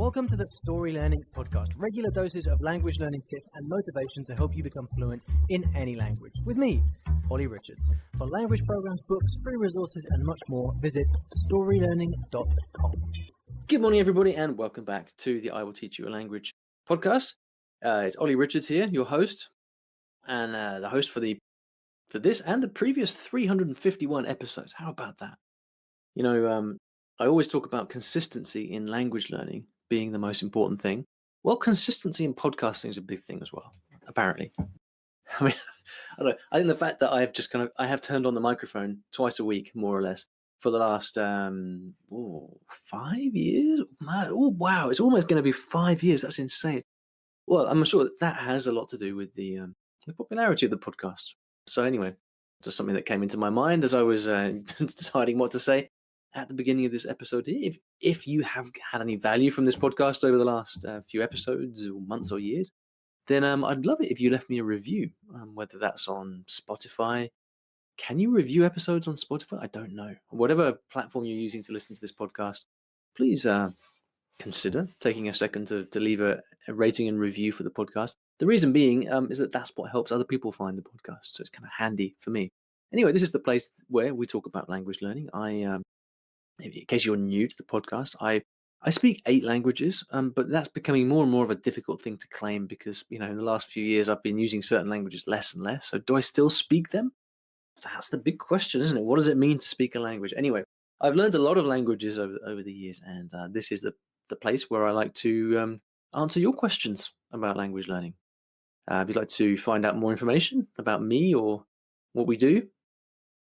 Welcome to the Story Learning Podcast, regular doses of language learning tips and motivation to help you become fluent in any language. With me, Olly Richards. For language programs, books, free resources, and much more, visit StoryLearning.com. Good morning, everybody, and welcome back to the I Will Teach You a Language podcast. It's Olly Richards here, your host, and the host for this and the previous 351 episodes. How about that? You know, I always talk about consistency in language learning being the most important thing. Well, consistency in podcasting is a big thing as well, apparently. I mean, I don't know. I think the fact that I have turned on the microphone twice a week, more or less, for the last 5 years. Oh wow, it's almost going to be 5 years. That's insane. Well, I'm sure that has a lot to do with the popularity of the podcast. So anyway, just something that came into my mind as I was deciding what to say at the beginning of this episode. If you have had any value from this podcast over the last few episodes or months or years, then I'd love it if you left me a review, whether that's on Spotify. Can you review episodes on Spotify? I don't know. Whatever platform you're using to listen to this podcast, please consider taking a second to leave a rating and review for the podcast. The reason being is that's what helps other people find the podcast, so it's kind of handy for me. Anyway, this is the place where we talk about language learning. In case you're new to the podcast, I speak 8 languages, but that's becoming more and more of a difficult thing to claim because, in the last few years, I've been using certain languages less and less. So do I still speak them? That's the big question, isn't it? What does it mean to speak a language? Anyway, I've learned a lot of languages over the years, and this is the place where I like to answer your questions about language learning. If you'd like to find out more information about me or what we do,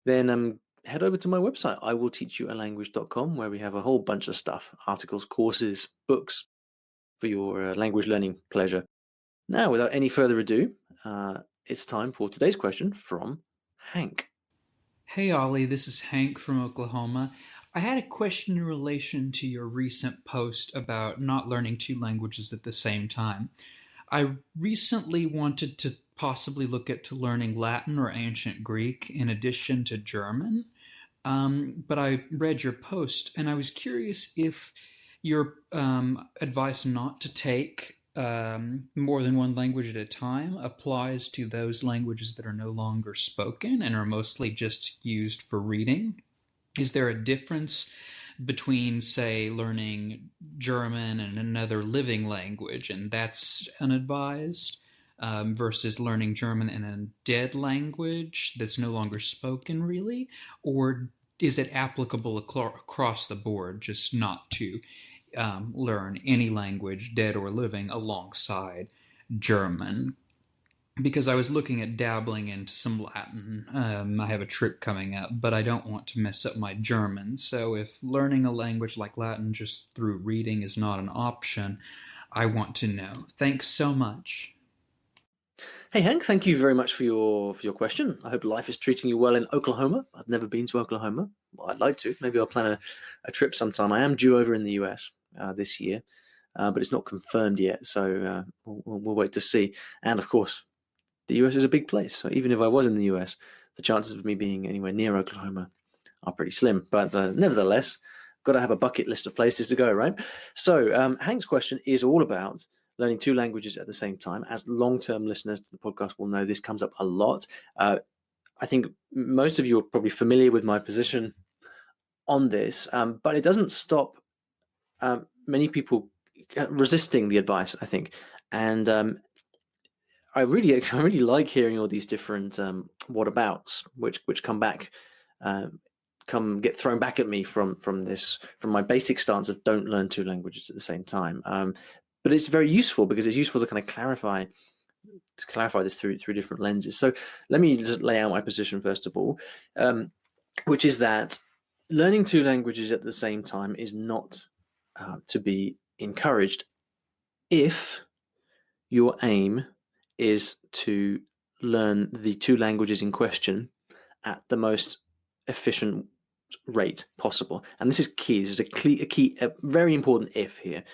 then head over to my website, iwillteachyoualanguage.com, where we have a whole bunch of stuff, articles, courses, books for your language learning pleasure. Now, without any further ado, it's time for today's question from Hank. Hey Ollie, this is Hank from Oklahoma. I had a question in relation to your recent post about not learning 2 languages at the same time. I recently wanted to possibly look at learning Latin or ancient Greek in addition to German, but I read your post and I was curious if your advice not to take more than 1 language at a time applies to those languages that are no longer spoken and are mostly just used for reading. Is there a difference between, say, learning German and another living language, and that's unadvised, versus learning German in a dead language that's no longer spoken, really? Or is it applicable across the board, just not to learn any language, dead or living, alongside German? Because I was looking at dabbling into some Latin. I have a trip coming up, but I don't want to mess up my German. So if learning a language like Latin just through reading is not an option, I want to know. Thanks so much. Hey Hank, thank you very much for your question. I hope life is treating you well in Oklahoma. I've never been to Oklahoma. Well, I'd like to. Maybe I'll plan a trip sometime. I am due over in the US this year, but it's not confirmed yet. So we'll wait to see. And of course, the US is a big place. So even if I was in the US, the chances of me being anywhere near Oklahoma are pretty slim. But nevertheless, got to have a bucket list of places to go, right? So Hank's question is all about learning 2 languages at the same time. As long-term listeners to the podcast will know, this comes up a lot. I think most of you are probably familiar with my position on this, but it doesn't stop many people resisting the advice, I think. And I really like hearing all these different whatabouts, which come back, get thrown back at me from my basic stance of don't learn 2 languages at the same time. But it's very useful because it's useful to kind of clarify this through different lenses. So let me just lay out my position first of all, which is that learning 2 languages at the same time is not to be encouraged if your aim is to learn the 2 languages in question at the most efficient rate possible. And this is key. This is a very important if here.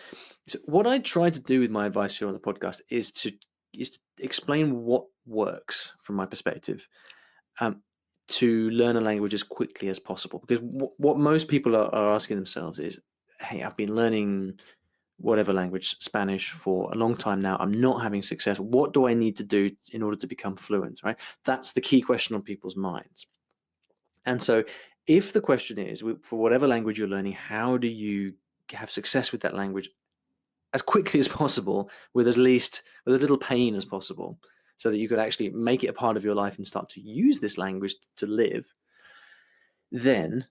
So what I try to do with my advice here on the podcast is to explain what works from my perspective to learn a language as quickly as possible. Because what most people are asking themselves is, hey, I've been learning whatever language, Spanish, for a long time now. I'm not having success. What do I need to do in order to become fluent, right? That's the key question on people's minds. And so if the question is, for whatever language you're learning, how do you have success with that language as quickly as possible, with as little pain as possible, so that you could actually make it a part of your life and start to use this language to live, then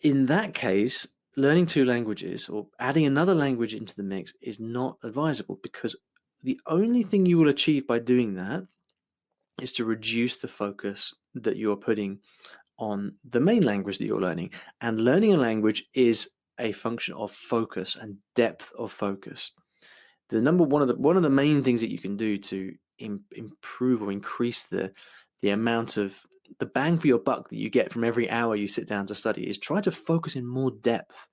in that case, learning two languages or adding another language into the mix is not advisable, because the only thing you will achieve by doing that is to reduce the focus that you're putting on the main language that you're learning. And learning a language is a function of focus and depth of focus. One of the main things that you can do to improve or increase the amount of the bang for your buck that you get from every hour you sit down to study is try to focus in more depth.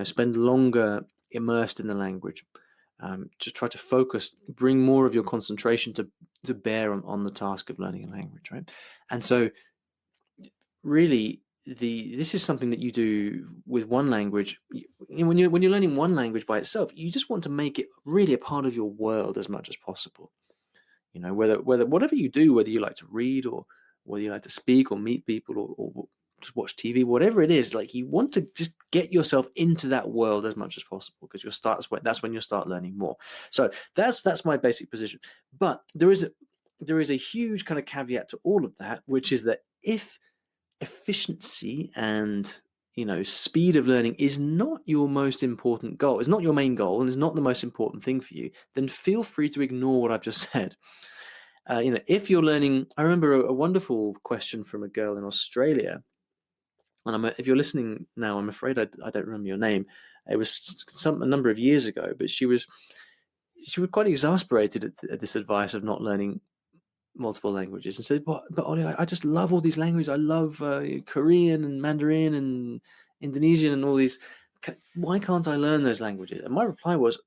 Spend longer immersed in the language. Just try to focus, bring more of your concentration to bear on the task of learning a language, right? And so really this is something that you do with one language. When you're learning one language by itself, you just want to make it really a part of your world as much as possible. Whether whatever you do, whether you like to read or whether you like to speak or meet people or just watch TV, whatever it is, like, you want to just get yourself into that world as much as possible, because that's when you'll start learning more. So that's my basic position. But there is a huge kind of caveat to all of that, which is that if efficiency and speed of learning is not your most important goal, is not your main goal, and is not the most important thing for you, then feel free to ignore what I've just said. If you're learning, I remember a wonderful question from a girl in Australia, and if you're listening now, I'm afraid I don't remember your name. It was a number of years ago, but she was quite exasperated at this advice of not learning multiple languages, and said, but Ollie, I just love all these languages. I love Korean and Mandarin and Indonesian and all these. Why can't I learn those languages? And my reply was,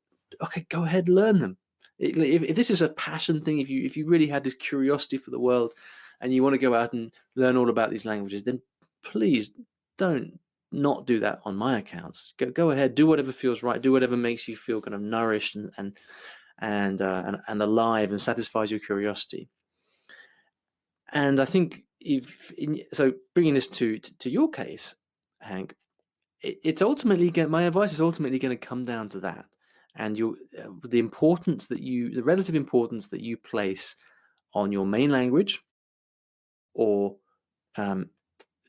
okay, go ahead, learn them. If this is a passion thing, if you really had this curiosity for the world and you want to go out and learn all about these languages, then please don't not do that on my account. Go ahead, do whatever feels right, do whatever makes you feel kind of nourished and alive and satisfies your curiosity. And I think so bringing this to your case, Hank, it's ultimately my advice is ultimately going to come down to that, and the relative importance that you place on your main language or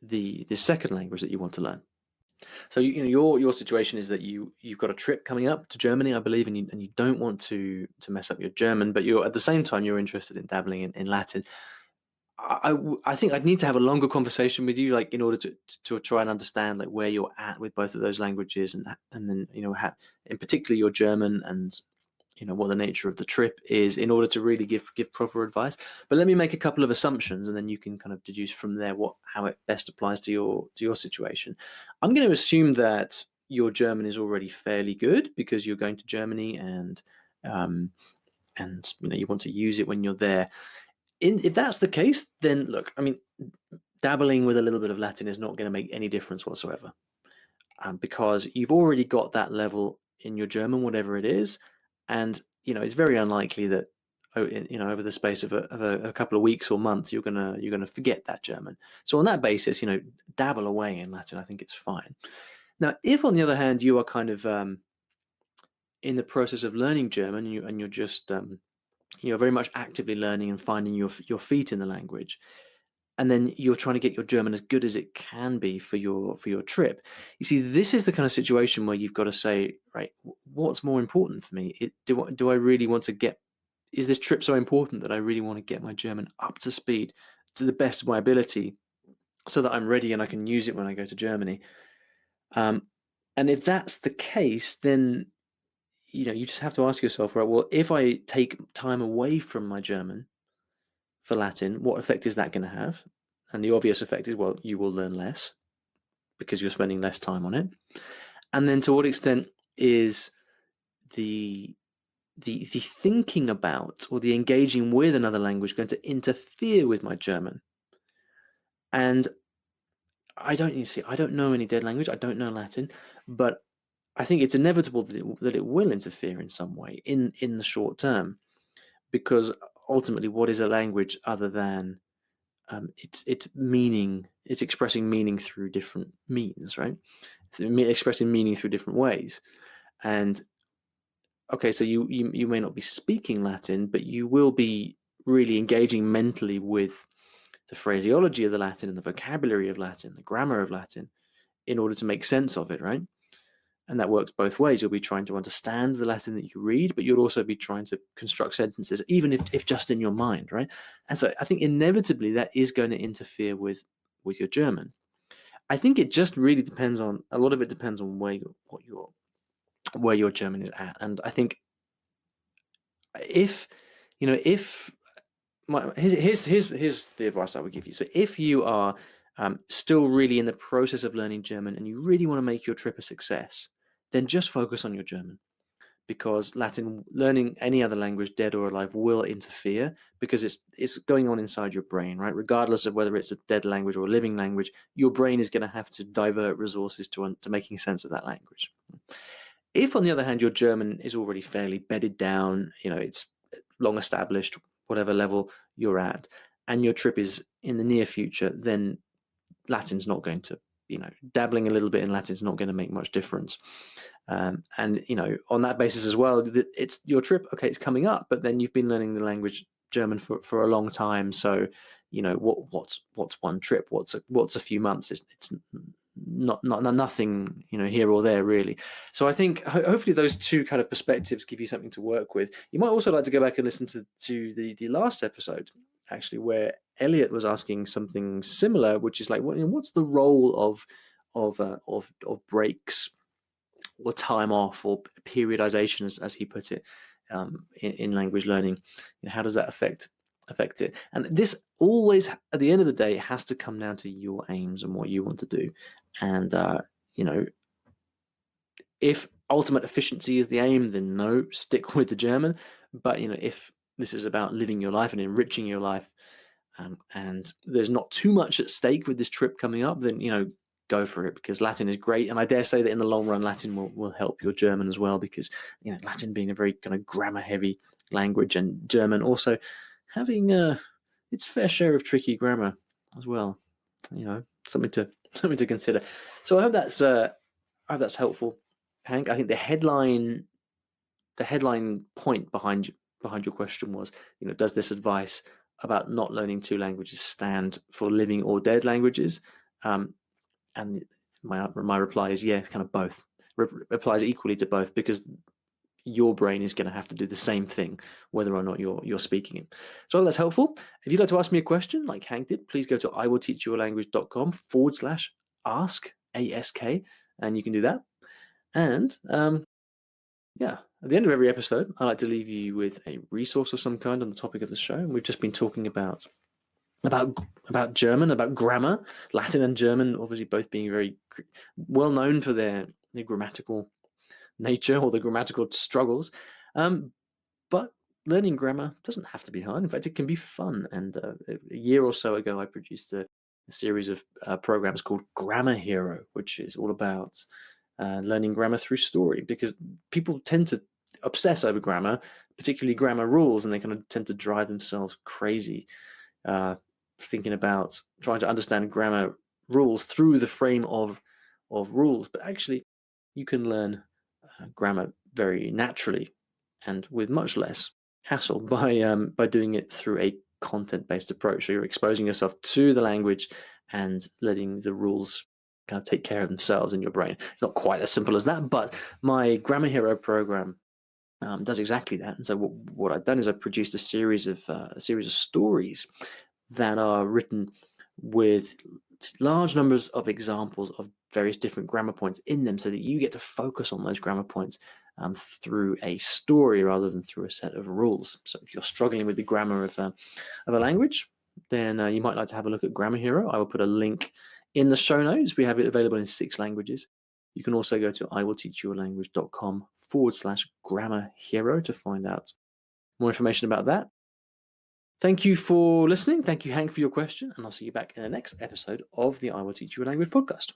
the second language that you want to learn. So your situation is that you've got a trip coming up to Germany, I believe, and you don't want to mess up your German, but at the same time you're interested in dabbling in Latin. I think I'd need to have a longer conversation with you, like, in order to try and understand, like, where you're at with both of those languages, and then in particular your German, and what the nature of the trip is, in order to really give proper advice. But let me make a couple of assumptions, and then you can kind of deduce from there how it best applies to your situation. I'm going to assume that your German is already fairly good because you're going to Germany, and you want to use it when you're there. If that's the case, then look, I mean, dabbling with a little bit of Latin is not going to make any difference whatsoever, because you've already got that level in your German, whatever it is, and it's very unlikely that over the space of a couple of weeks or months you're gonna forget that German. So on that basis, dabble away in Latin. I think it's fine. Now, if on the other hand you are kind of in the process of learning German, and you're just very much actively learning and finding your feet in the language, and then you're trying to get your German as good as it can be for your trip. You see, this is the kind of situation where you've got to say, right, what's more important for me? Do I really want to is this trip so important that I really want to get my German up to speed to the best of my ability, so that I'm ready and I can use it when I go to Germany? And if that's the case, then you just have to ask yourself, right, well, if I take time away from my German for Latin, what effect is that going to have? And the obvious effect is, well, you will learn less because you're spending less time on it. And then to what extent is the thinking about or the engaging with another language going to interfere with my German? And I don't know any dead language. I don't know Latin, but I think it's inevitable that it will interfere in some way in the short term, because ultimately, what is a language other than it's expressing meaning through different means, right? Expressing meaning through different ways. And okay, so you may not be speaking Latin, but you will be really engaging mentally with the phraseology of the Latin and the vocabulary of Latin, the grammar of Latin, in order to make sense of it, right? And that works both ways. You'll be trying to understand the Latin that you read, but you'll also be trying to construct sentences, even if just in your mind, right? And so I think inevitably that is going to interfere with your German. I think it just really depends on, a lot of it depends on where your German is at. And I think if here's the advice I would give you. So if you are still really in the process of learning German and you really want to make your trip a success, then just focus on your German, because learning any other language, dead or alive, will interfere, because it's going on inside your brain, right? Regardless of whether it's a dead language or a living language, your brain is going to have to divert resources to making sense of that language. If, on the other hand, your German is already fairly bedded down, it's long established, whatever level you're at, and your trip is in the near future, then Latin's not going to, dabbling a little bit in Latin is not going to make much difference. And, on that basis as well, it's your trip, okay, it's coming up, but then you've been learning the language German for a long time. So, what's one trip? What's a few months? It's not nothing, here or there really. So I think hopefully those two kind of perspectives give you something to work with. You might also like to go back and listen to the last episode, actually, where Elliot was asking something similar, which is like, what's the role of breaks or time off or periodization, as he put it, in language learning? How does that affect it? And this always, at the end of the day, has to come down to your aims and what you want to do. And if ultimate efficiency is the aim, then no, stick with the German. But if this is about living your life and enriching your life, and there's not too much at stake with this trip coming up, then go for it, because Latin is great. And I dare say that in the long run, Latin will help your German as well, because Latin being a very kind of grammar heavy language, and German also having its fair share of tricky grammar as well. Something to consider. So I hope that's helpful, Hank. I think the headline point behind your question was, does this advice about not learning two languages stand for living or dead languages? And my reply is yes, kind of both. Applies equally to both, because your brain is going to have to do the same thing whether or not you're speaking it. So that's helpful. If you'd like to ask me a question like Hank did, please go to iwillteachyoualanguage.com/ask, ASK, and you can do that. And at the end of every episode, I like to leave you with a resource of some kind on the topic of the show. And we've just been talking about German, about grammar, Latin and German, obviously both being very well known for their grammatical nature or the grammatical struggles. But learning grammar doesn't have to be hard. In fact, it can be fun. And a year or so ago, I produced a series of programs called Grammar Hero, which is all about learning grammar through story, because people tend to obsess over grammar, particularly grammar rules, and they kind of tend to drive themselves crazy thinking about trying to understand grammar rules through the frame of rules. But actually, you can learn grammar very naturally and with much less hassle by doing it through a content-based approach. So you're exposing yourself to the language and letting the rules kind of take care of themselves in your brain. It's not quite as simple as that, but my Grammar Hero program does exactly that. And so what I've done is I've produced a series of stories that are written with large numbers of examples of various different grammar points in them, so that you get to focus on those grammar points through a story rather than through a set of rules. So if you're struggling with the grammar of a language, then you might like to have a look at Grammar Hero. I will put a link in the show notes. We have it available in 6 languages. You can also go to iwillteachyoualanguage.com/grammar hero to find out more information about that. Thank you for listening. Thank you, Hank, for your question. And I'll see you back in the next episode of the I Will Teach You a Language podcast.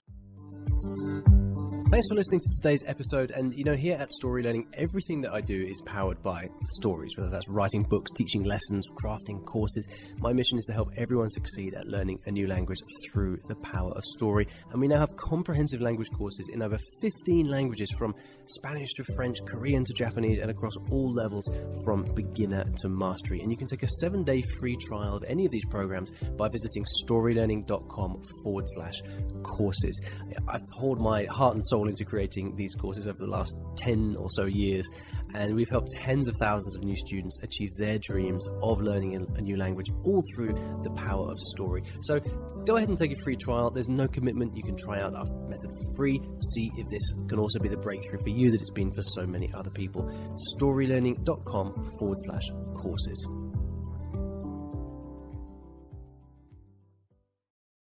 Thanks for listening to today's episode. And here at Story Learning, everything that I do is powered by stories, whether that's writing books, teaching lessons, crafting courses. My mission is to help everyone succeed at learning a new language through the power of story. And we now have comprehensive language courses in over 15 languages, from Spanish to French, Korean to Japanese, and across all levels from beginner to mastery. And you can take a 7-day free trial of any of these programs by visiting storylearning.com/courses. I've poured my heart and soul into creating these courses over the last 10 or so years, and we've helped tens of thousands of new students achieve their dreams of learning a new language, all through the power of story. So go ahead and take a free trial. There's no commitment. You can try out our method for free, see if this can also be the breakthrough for you that it's been for so many other people. storylearning.com/courses.